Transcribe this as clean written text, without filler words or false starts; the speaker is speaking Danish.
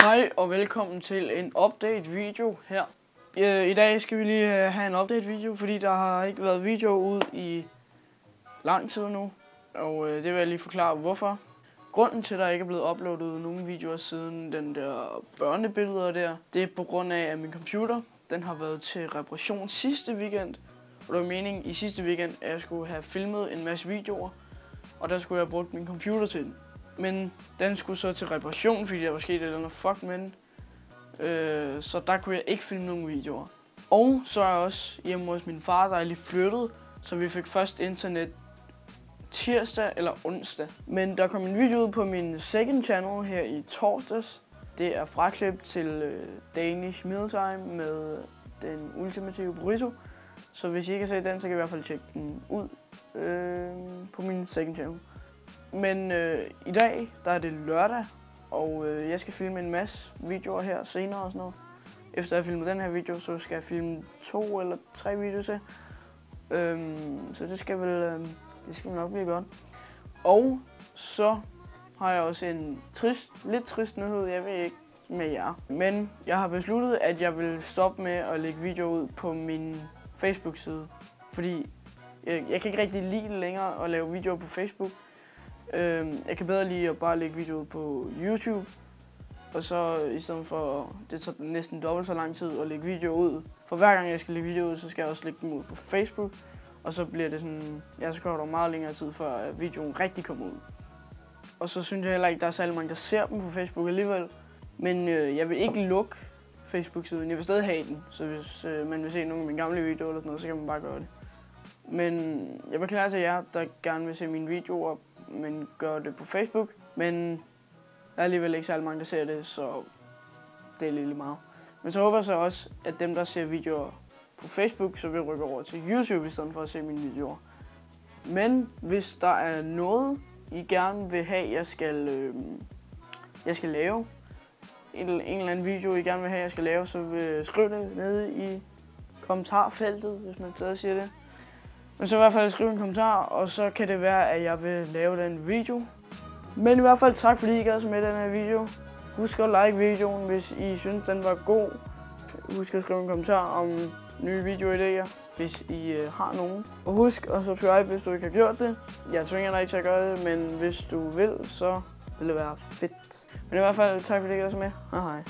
Hej og velkommen til en update video her. I dag skal vi lige have en update video, fordi der har ikke været video ud i lang tid nu. Og det vil jeg lige forklare hvorfor. Grunden til at der ikke er blevet uploadet nogen videoer siden den der børnebilleder der, det er på grund af at min computer, den har været til reparation sidste weekend. Og det var meningen i sidste weekend, at jeg skulle have filmet en masse videoer, og der skulle jeg have brugt min computer til den. Men den skulle så til reparation, fordi der var sket et eller andet fuck med den. Så der kunne jeg ikke filme nogen videoer. Og så er jeg også hjemme hos min far, der er lige flyttet, så vi fik først internet tirsdag eller onsdag. Men der kom en video ud på min second channel her i torsdags. Det er fraklip til Danish Mealtime med den ultimative burrito. Så hvis I ikke har set den, så kan I i hvert fald tjekke den ud på min second channel. Men i dag, der er det lørdag, og jeg skal filme en masse videoer her senere og sådan noget. Efter jeg har filmet den her video, så skal jeg filme 2 eller 3 videoer til. Så det skal vel nok blive godt. Og så har jeg også en lidt trist nyhed, jeg ved ikke med jer. Men jeg har besluttet, at jeg vil stoppe med at lægge videoer ud på min Facebook-side. Fordi jeg kan ikke rigtig lide længere at lave videoer på Facebook. Jeg kan bedre lide at bare lægge videoer på YouTube, og så i stedet for, det tager næsten dobbelt så lang tid at lægge videoer ud. For hver gang jeg skal lægge videoer ud, så skal jeg også lægge dem ud på Facebook, og så bliver det sådan, så går der meget længere tid, før videoen rigtig kommer ud. Og så synes jeg heller ikke, der er særlig mange, der ser dem på Facebook alligevel. Men jeg vil ikke lukke Facebook-siden, jeg vil stadig have den, så hvis man vil se nogle af mine gamle videoer eller sådan noget, så kan man bare gøre det. Men jeg beklager til jer, der gerne vil se mine videoer, men gør det på Facebook. Men der er alligevel ikke særlig mange, der ser det, så det er lidt meget. Men så håber jeg så også, at dem, der ser videoer på Facebook, så vil rykke over til YouTube i stedet for at se mine videoer. Men hvis der er noget, I gerne vil have, jeg skal lave, en eller anden video, I gerne vil have, jeg skal lave, så skriv det nede i kommentarfeltet, hvis man stadig siger det. Men så i hvert fald skriv en kommentar, og så kan det være, at jeg vil lave den video. Men i hvert fald tak, fordi I gad så med den her video. Husk at like videoen, hvis I synes, den var god. Husk at skrive en kommentar om nye videoidéer, hvis I har nogen. Og husk at subscribe, hvis du ikke har gjort det. Jeg tvinger dig ikke til at gøre det, men hvis du vil, så vil det være fedt. Men i hvert fald tak, fordi I gad så med. Hej hej.